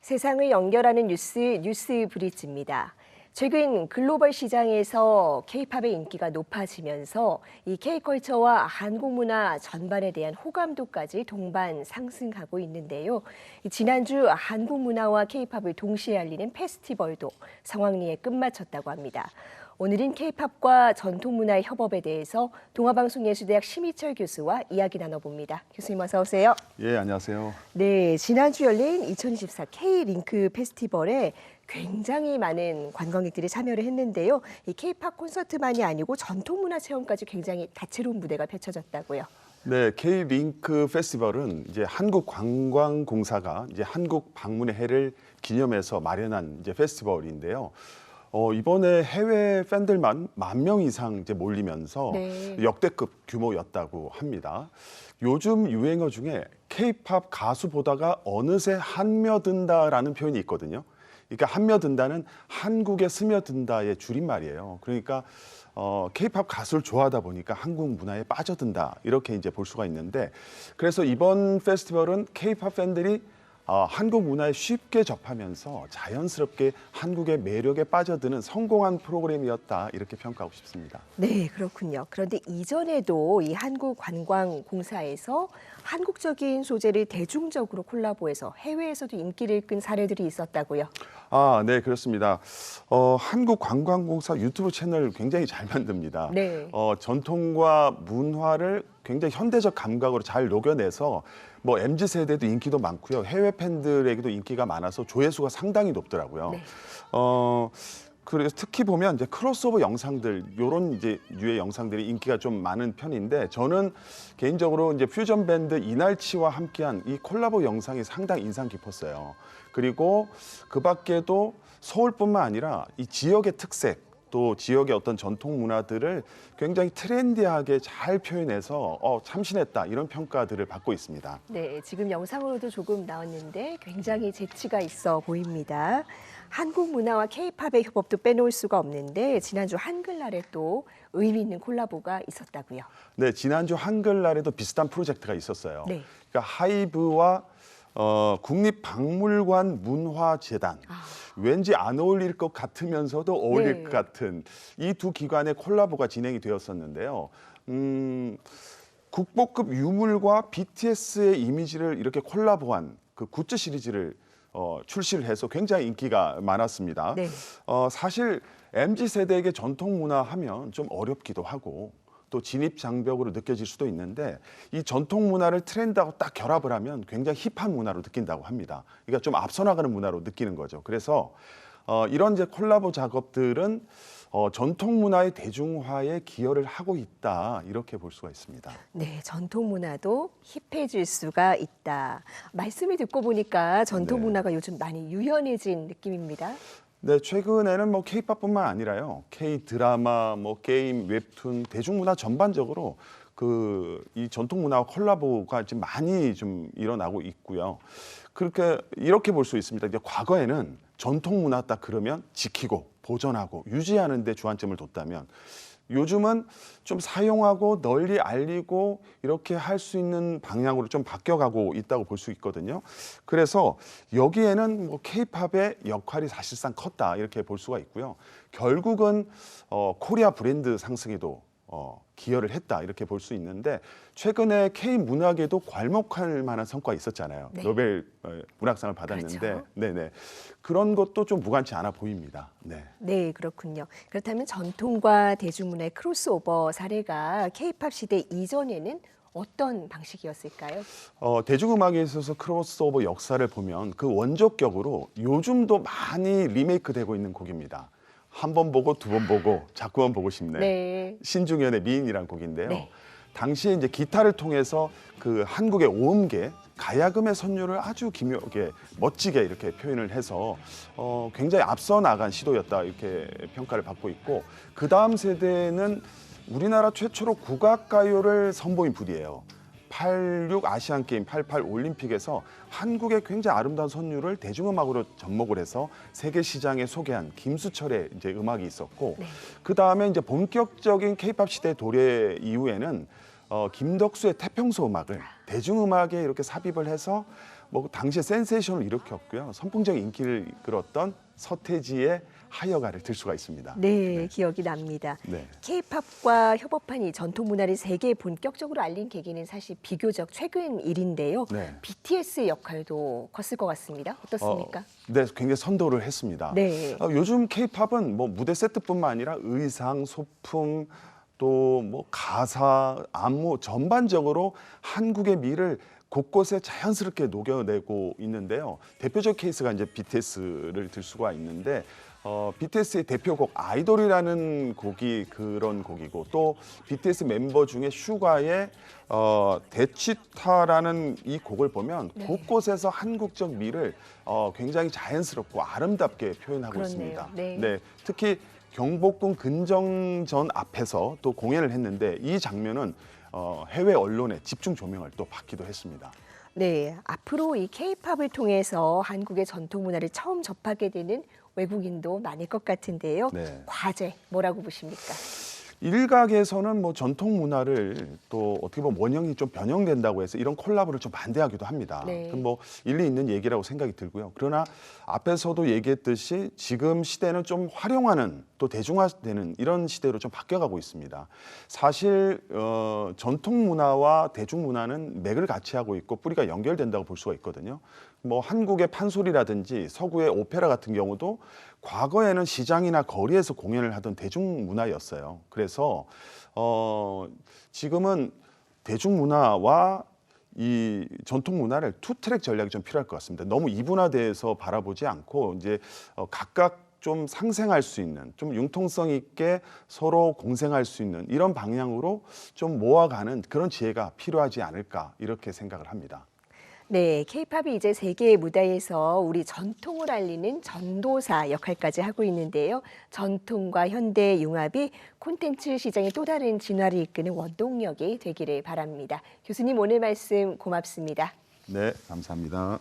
세상을 연결하는 뉴스 브릿지입니다. 최근 글로벌 시장에서 K-팝의 인기가 높아지면서 이 K-컬처와 한국 문화 전반에 대한 호감도까지 동반 상승하고 있는데요. 지난주 한국 문화와 K-팝을 동시에 알리는 페스티벌도 성황리에 끝마쳤다고 합니다. 오늘은 K-팝과 전통문화의 협업에 대해서 동아방송예술대학 심희철 교수와 이야기 나눠봅니다. 교수님 어서 오세요. 예, 안녕하세요. 네, 지난주 열린 2024 K-링크 페스티벌에 굉장히 많은 관광객들이 참여를 했는데요. 이 K-팝 콘서트만이 아니고 전통문화 체험까지 굉장히 다채로운 무대가 펼쳐졌다고요. 네, K-링크 페스티벌은 이제 한국관광공사가 이제 한국 방문의 해를 기념해서 마련한 이제 페스티벌인데요. 이번에 해외 팬들만 10,000명 이상 이제 몰리면서 네. 역대급 규모였다고 합니다. 요즘 유행어 중에 K-팝 가수 보다가 어느새 한며든다라는 표현이 있거든요. 그러니까 한며든다는 한국에 스며든다의 줄임말이에요. 그러니까 K-팝 가수를 좋아하다 보니까 한국 문화에 빠져든다 이렇게 이제 볼 수가 있는데, 그래서 이번 페스티벌은 K-팝 팬들이 한국 문화에 쉽게 접하면서 자연스럽게 한국의 매력에 빠져드는 성공한 프로그램이었다 이렇게 평가하고 싶습니다. 네, 그렇군요. 그런데 이전에도 이 한국관광공사에서 한국적인 소재를 대중적으로 콜라보해서 해외에서도 인기를 끈 사례들이 있었다고요. 네, 그렇습니다. 한국관광공사 유튜브 채널 굉장히 잘 만듭니다. 네. 전통과 문화를 굉장히 현대적 감각으로 잘 녹여내서 뭐 MZ세대도 인기도 많고요. 해외 팬들에게도 인기가 많아서 조회수가 상당히 높더라고요. 네. 그래서 특히 보면 이제 크로스오버 영상들, 요런 이제 류의 영상들이 인기가 좀 많은 편인데, 저는 개인적으로 이제 퓨전 밴드 이날치와 함께한 이 콜라보 영상이 상당히 인상 깊었어요. 그리고 그 밖에도 서울뿐만 아니라 이 지역의 특색, 또 지역의 어떤 전통 문화들을 굉장히 트렌디하게 잘 표현해서 참신했다 이런 평가들을 받고 있습니다. 네, 지금 영상으로도 조금 나왔는데 굉장히 재치가 있어 보입니다. 한국 문화와 K-팝의 협업도 빼놓을 수가 없는데 지난주 한글날에 또 의미 있는 콜라보가 있었다고요. 네, 지난주 한글날에도 비슷한 프로젝트가 있었어요. 네. 그러니까 하이브와 국립박물관 문화재단, 왠지 안 어울릴 것 같으면서도 어울릴 네. 것 같은 이 두 기관의 콜라보가 진행이 되었었는데요. 국보급 유물과 BTS의 이미지를 이렇게 콜라보한 그 굿즈 시리즈를 출시를 해서 굉장히 인기가 많았습니다. 네. 사실 MZ세대에게 전통 문화 하면 좀 어렵기도 하고 또 진입 장벽으로 느껴질 수도 있는데, 이 전통 문화를 트렌드하고 딱 결합을 하면 굉장히 힙한 문화로 느낀다고 합니다. 그러니까 좀 앞서 나가는 문화로 느끼는 거죠. 그래서 이런 이제 콜라보 작업들은 전통 문화의 대중화에 기여를 하고 있다 이렇게 볼 수가 있습니다. 네, 전통 문화도 힙해질 수가 있다. 말씀을 듣고 보니까 전통 네. 문화가 요즘 많이 유연해진 느낌입니다. 네, 최근에는 뭐 K-팝뿐만 아니라요, K-드라마, 뭐 게임, 웹툰, 대중문화 전반적으로 이 전통 문화와 콜라보가 지금 많이 좀 일어나고 있고요. 이렇게 볼 수 있습니다. 이제 과거에는 전통 문화 딱 그러면 지키고 보존하고 유지하는 데 주안점을 뒀다면, 요즘은 좀 사용하고 널리 알리고 이렇게 할 수 있는 방향으로 좀 바뀌어가고 있다고 볼 수 있거든요. 그래서 여기에는 뭐 K-팝의 역할이 사실상 컸다 이렇게 볼 수가 있고요. 결국은 코리아 브랜드 상승에도 기여를 했다 이렇게 볼 수 있는데, 최근에 K-문학에도 괄목할 만한 성과가 있었잖아요. 네. 노벨 문학상을 받았는데, 그렇죠. 네네, 그런 것도 좀 무관치 않아 보입니다. 네. 네, 그렇군요. 그렇다면 전통과 대중문화의 크로스오버 사례가 K-팝 시대 이전에는 어떤 방식이었을까요? 대중음악에 있어서 크로스오버 역사를 보면 그 원조격으로 요즘도 많이 리메이크되고 있는 곡입니다. 한 번 보고 두 번 보고 자꾸만 보고 싶네. 네. 신중현의 미인이라는 곡인데요. 네. 당시에 이제 기타를 통해서 그 한국의 오음계, 가야금의 선율을 아주 기묘하게 멋지게 이렇게 표현을 해서 굉장히 앞서 나간 시도였다 이렇게 평가를 받고 있고, 그 다음 세대는 우리나라 최초로 국악가요를 선보인 분이에요. 86 아시안게임, 88 올림픽에서 한국의 굉장히 아름다운 선율을 대중음악으로 접목을 해서 세계 시장에 소개한 김수철의 이제 음악이 있었고, 네. 그 다음에 이제 본격적인 K-팝 시대 도래 이후에는 김덕수의 태평소 음악을 대중음악에 이렇게 삽입을 해서 뭐 당시에 센세이션을 일으켰고요. 선풍적인 인기를 이끌었던 서태지의 하여가를 들 수가 있습니다. 네, 기억이 납니다. 네. K-팝과 협업한 이 전통 문화를 세계에 본격적으로 알린 계기는 사실 비교적 최근 일인데요. 네. BTS의 역할도 컸을 것 같습니다. 어떻습니까? 네, 굉장히 선도를 했습니다. 네. 요즘 K-팝은 뭐 무대 세트뿐만 아니라 의상, 소품, 또 뭐 가사, 안무 전반적으로 한국의 미를 곳곳에 자연스럽게 녹여내고 있는데요. 대표적 케이스가 이제 BTS를 들 수가 있는데 BTS의 대표곡 아이돌이라는 곡이 그런 곡이고 또 BTS 멤버 중에 슈가의 데치타라는 이 곡을 보면 네. 곳곳에서 한국적 미를 굉장히 자연스럽고 아름답게 표현하고 그렇네요. 있습니다. 네. 특히 경복궁 근정전 앞에서 또 공연을 했는데 이 장면은 해외 언론의 집중 조명을 또 받기도 했습니다. 네, 앞으로 이 K-팝을 통해서 한국의 전통 문화를 처음 접하게 되는 외국인도 많을 것 같은데요. 네. 과제 뭐라고 보십니까? 일각에서는 뭐 전통 문화를 또 어떻게 보면 원형이 좀 변형된다고 해서 이런 콜라보를 좀 반대하기도 합니다. 네. 뭐 일리 있는 얘기라고 생각이 들고요. 그러나 앞에서도 얘기했듯이 지금 시대는 좀 활용하는 또 대중화되는 이런 시대로 좀 바뀌어가고 있습니다. 사실 전통 문화와 대중 문화는 맥을 같이 하고 있고 뿌리가 연결된다고 볼 수가 있거든요. 뭐 한국의 판소리라든지 서구의 오페라 같은 경우도 과거에는 시장이나 거리에서 공연을 하던 대중문화였어요. 그래서 지금은 대중문화와 이 전통 문화를 투 트랙 전략이 좀 필요할 것 같습니다. 너무 이분화돼서 바라보지 않고 이제 각각 좀 상생할 수 있는, 좀 융통성 있게 서로 공생할 수 있는 이런 방향으로 좀 모아가는 그런 지혜가 필요하지 않을까 이렇게 생각을 합니다. 네, K-팝이 이제 세계 무대에서 우리 전통을 알리는 전도사 역할까지 하고 있는데요. 전통과 현대의 융합이 콘텐츠 시장의 또 다른 진화를 이끄는 원동력이 되기를 바랍니다. 교수님 오늘 말씀 고맙습니다. 네, 감사합니다.